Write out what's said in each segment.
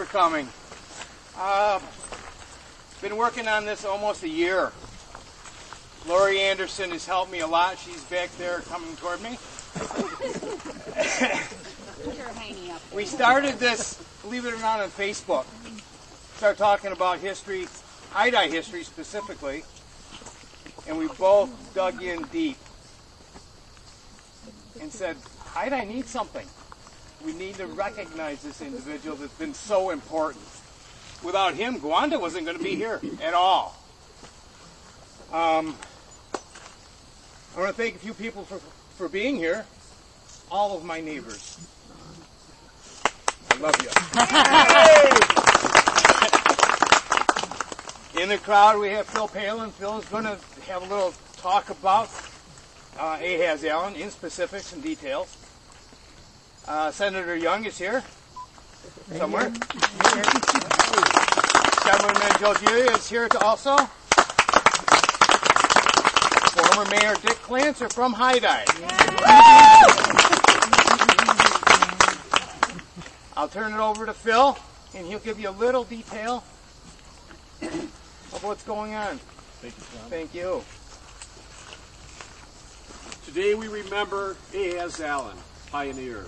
for coming. Been working on this almost a year. Lori Anderson has helped me a lot. She's back there coming toward me. We started this, believe it or not, on Facebook. Started talking about history, Hidi history specifically, and we both dug in deep and said, Hidi needs something. We need to recognize this individual that's been so important. Without him, Gowanda wasn't going to be here at all. I want to thank a few people for being here. All of my neighbors. I love you. In the crowd, we have Phil Palin. Phil is going to have a little talk about Ahaz Allen in specifics and details. Senator Young is here somewhere. Chairman Joe is here also. Former Mayor Dick Clancer from Hidi. I'll turn it over to Phil, and he'll give you a little detail of what's going on. Thank you, John. Thank you. Today we remember Ahaz Allen, pioneer.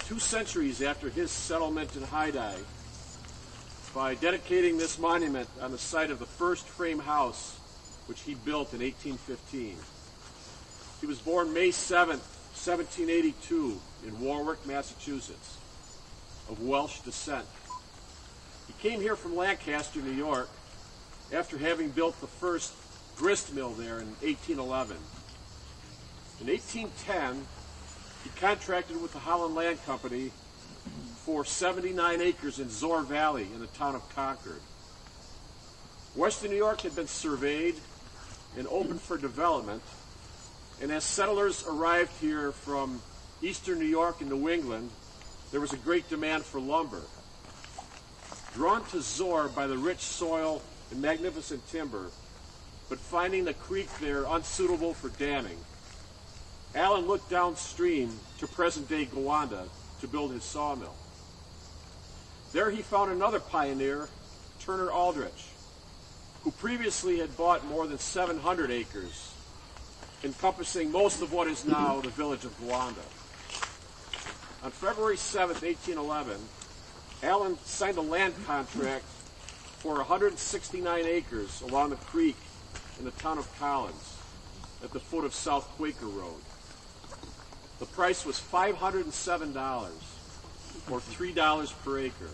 2 centuries after his settlement in Hidi, by dedicating this monument on the site of the first frame house which he built in 1815. He was born May 7th, 1782 in Warwick, Massachusetts, of Welsh descent. He came here from Lancaster, New York, after having built the first grist mill there in 1811. In 1810, he contracted with the Holland Land Company for 79 acres in Zoar Valley in the town of Concord. Western New York had been surveyed and opened for development, and as settlers arrived here from eastern New York and New England, there was a great demand for lumber. Drawn to Zoar by the rich soil and magnificent timber, but finding the creek there unsuitable for damming, Allen looked downstream to present-day Gowanda to build his sawmill. There he found another pioneer, Turner Aldrich, who previously had bought more than 700 acres, encompassing most of what is now the village of Gowanda. On February 7th, 1811, Allen signed a land contract for 169 acres along the creek in the town of Collins at the foot of South Quaker Road. The price was $507, or $3 per acre.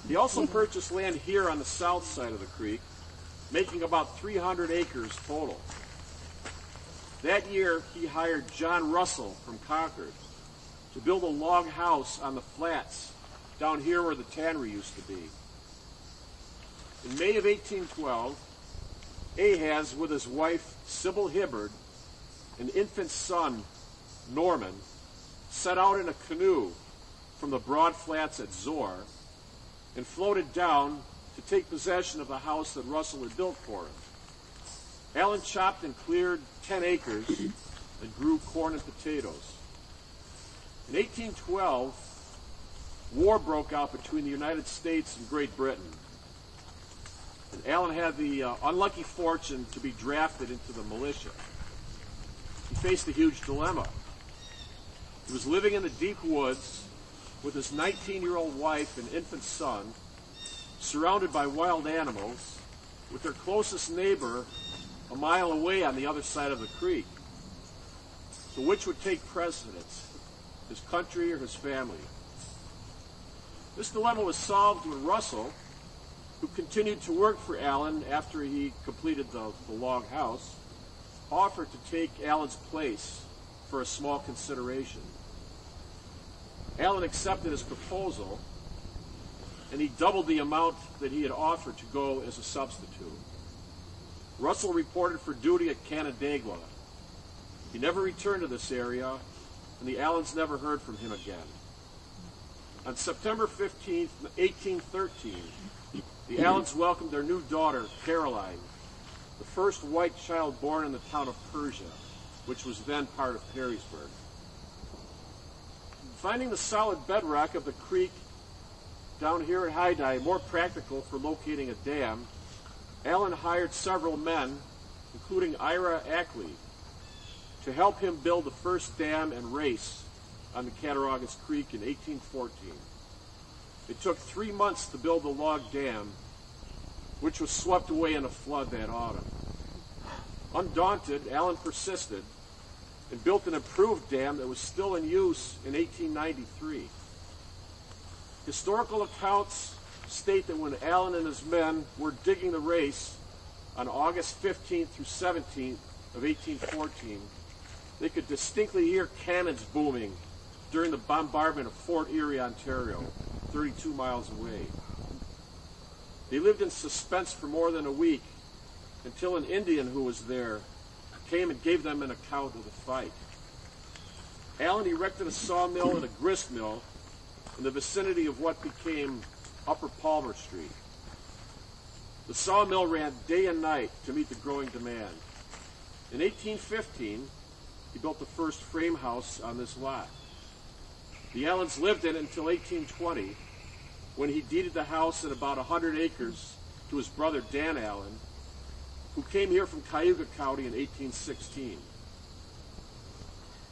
He also purchased land here on the south side of the creek, making about 300 acres total. That year, he hired John Russell from Concord to build a log house on the flats down here where the tannery used to be. In May of 1812, Ahaz, with his wife Sybil Hibbard, and infant son Norman, set out in a canoe from the broad flats at Zoar and floated down to take possession of the house that Russell had built for him. Allen chopped and cleared 10 acres and grew corn and potatoes. In 1812, war broke out between the United States and Great Britain. And Allen had the unlucky fortune to be drafted into the militia. He faced a huge dilemma. He was living in the deep woods with his 19-year-old wife and infant son, surrounded by wild animals, with their closest neighbor a mile away on the other side of the creek. So which would take precedence, his country or his family? This dilemma was solved when Russell, who continued to work for Allen after he completed the log house, offered to take Allen's place for a small consideration. Allen accepted his proposal, and he doubled the amount that he had offered to go as a substitute. Russell reported for duty at Canandaigua. He never returned to this area, and the Allens never heard from him again. On September 15, 1813, the Allens welcomed their new daughter, Caroline, the first white child born in the town of Persia, which was then part of Perrysburg. Finding the solid bedrock of the creek down here at Hidi more practical for locating a dam, Allen hired several men, including Ira Ackley, to help him build the first dam and race on the Cattaraugus Creek in 1814. It took 3 months to build the log dam, which was swept away in a flood that autumn. Undaunted, Allen persisted and built an improved dam that was still in use in 1893. Historical accounts state that when Allen and his men were digging the race on August 15th through 17th of 1814, they could distinctly hear cannons booming during the bombardment of Fort Erie, Ontario, 32 miles away. They lived in suspense for more than a week until an Indian who was there came and gave them an account of the fight. Allen erected a sawmill and a grist mill in the vicinity of what became Upper Palmer Street. The sawmill ran day and night to meet the growing demand. In 1815, he built the first frame house on this lot. The Allens lived in it until 1820, when he deeded the house and about 100 acres to his brother Dan Allen, who came here from Cayuga County in 1816.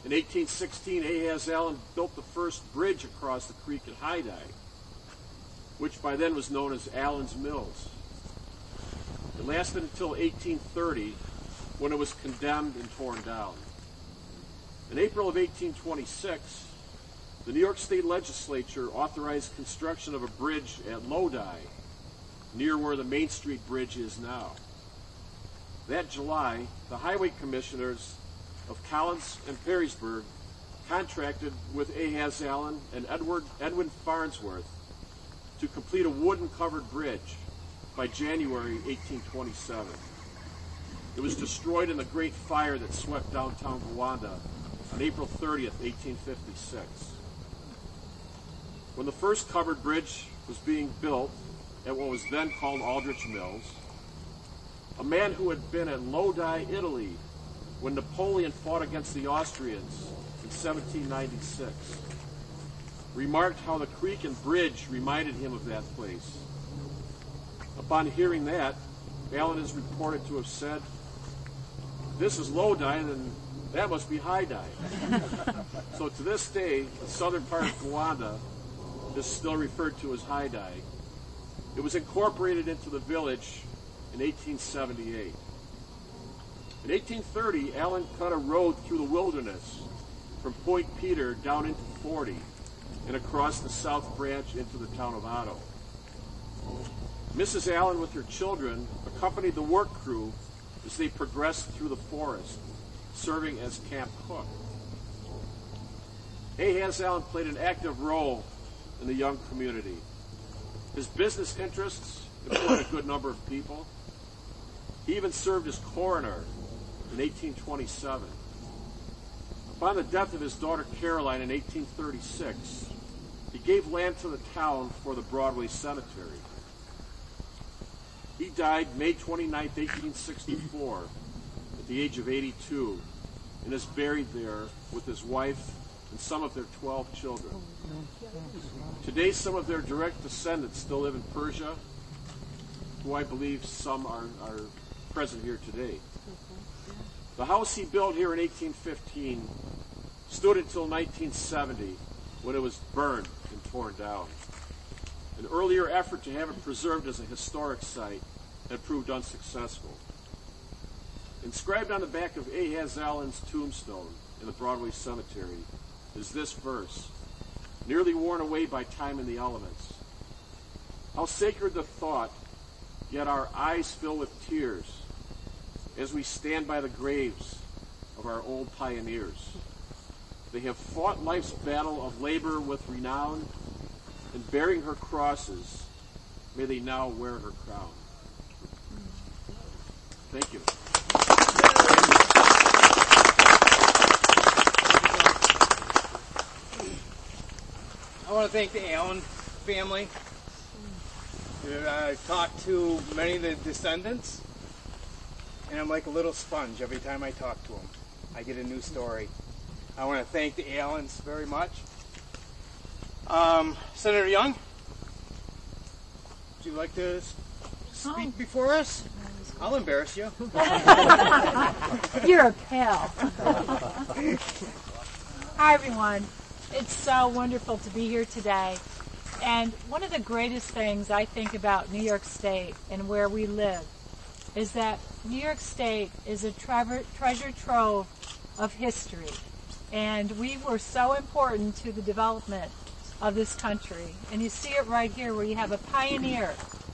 In 1816, Ahaz Allen built the first bridge across the creek at Hidi, which by then was known as Allen's Mills. It lasted until 1830, when it was condemned and torn down. In April of 1826, the New York State Legislature authorized construction of a bridge at Lodi, near where the Main Street Bridge is now. That July, the highway commissioners of Collins and Perrysburg contracted with Ahaz Allen and Edwin Farnsworth to complete a wooden-covered bridge by January 1827. It was destroyed in the Great Fire that swept downtown Gowanda on April 30th, 1856. When the first covered bridge was being built at what was then called Aldrich Mills, a man who had been at Lodi, Italy, when Napoleon fought against the Austrians in 1796, remarked how the creek and bridge reminded him of that place. Upon hearing that, Allen is reported to have said, "This is Lodi, then that must be Hidi." So to this day, the southern part of Gowanda is still referred to as Hidi. It was incorporated into the village in 1878. In 1830, Allen cut a road through the wilderness from Point Peter down into 40 and across the south branch into the town of Otto. Mrs. Allen, with her children, accompanied the work crew as they progressed through the forest, serving as camp cook. Ahaz Allen played an active role in the young community. His business interests employed a good number of people. He even served as coroner in 1827. Upon the death of his daughter Caroline in 1836, he gave land to the town for the Broadway Cemetery. He died May 29, 1864, at the age of 82, and is buried there with his wife and some of their 12 children. Today, some of their direct descendants still live in Persia, who I believe some are present here today. The house he built here in 1815 stood until 1970, when it was burned and torn down. An earlier effort to have it preserved as a historic site had proved unsuccessful. Inscribed on the back of Ahaz Allen's tombstone in the Broadway Cemetery is this verse, nearly worn away by time and the elements. How sacred the thought, yet our eyes fill with tears as we stand by the graves of our old pioneers. They have fought life's battle of labor with renown, and bearing her crosses, may they now wear her crown. Thank you. I want to thank the Allen family. I've talked to many of the descendants, and I'm like a little sponge every time I talk to them. I get a new story. I want to thank the Allens very much. Senator Young, you like to speak before us? I'll embarrass you. You're a pal. Hi, everyone. It's so wonderful to be here today. And one of the greatest things I think about New York State and where we live is that New York State is a treasure trove of history. And we were so important to the development of this country. And you see it right here where you have a pioneer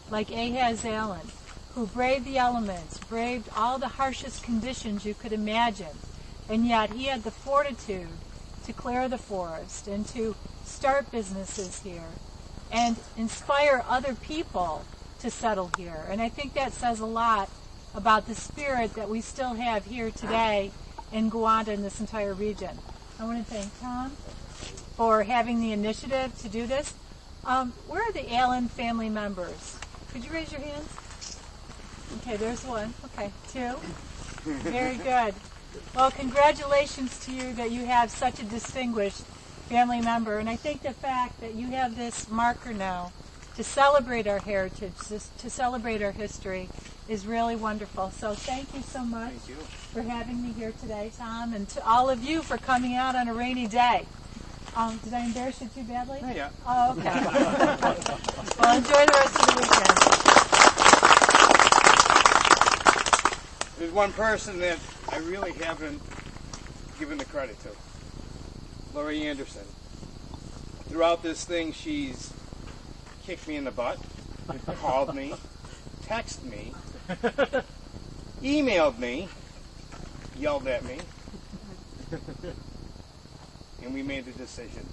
like Ahaz Allen, who braved the elements, braved all the harshest conditions you could imagine, and yet he had the fortitude to clear the forest and to start businesses here and inspire other people to settle here. And I think that says a lot about the spirit that we still have here today in Gowanda and this entire region. I want to thank Tom for having the initiative to do this. Where are the Allen family members? Could you raise your hands? Okay, there's one. Okay, two. Very good. Well, congratulations to you that you have such a distinguished family member. And I think the fact that you have this marker now to celebrate our heritage, to celebrate our history, is really wonderful. So thank you so much for having me here today, Tom, and to all of you for coming out on a rainy day. Did I embarrass you too badly? Not yet. Oh, okay. Well, enjoy the rest of the weekend. There's one person that I really haven't given the credit to. Lori Anderson. Throughout this thing, she's kicked me in the butt, called me, texted me, emailed me, yelled at me, and we made the decision.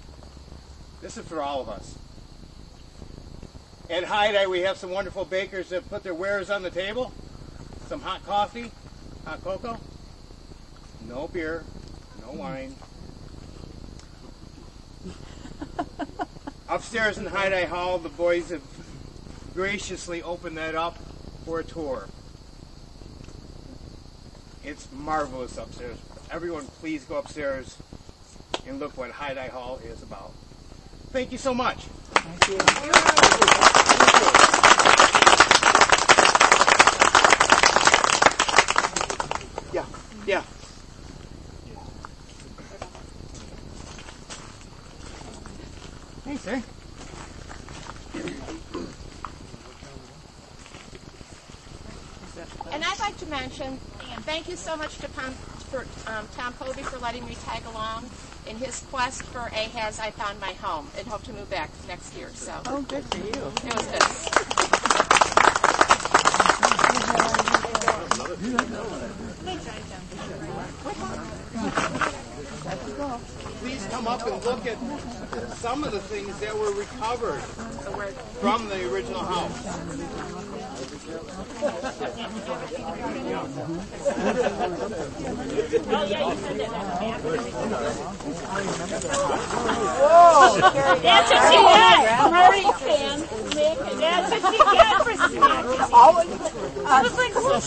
This is for all of us. At Hidi, we have some wonderful bakers that put their wares on the table. Some hot coffee, hot cocoa, no beer, no wine. Upstairs in Hidi Hall, the boys have graciously opened that up for a tour. It's marvelous upstairs. Everyone, please go upstairs and look what Hidi Hall is about. Thank you so much. Thank you. Yeah. Hey, sir. And I'd like to mention, thank you so much to Tom Povey for letting me tag along in his quest for Ahaz. I found my home and hope to move back next year. So, Oh, good for you. it was good. Please come up and look at some of the things that were recovered from the original house. That's what you get. Hurry, Sam. That's what you get for snacking. I was like, well,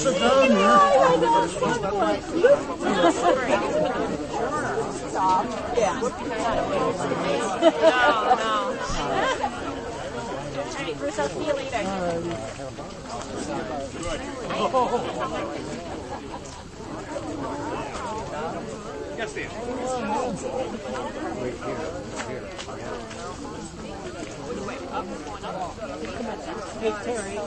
stop. Yeah. No. All right, Bruce, I'll see you later. Yes, Dan. Hey, Terry.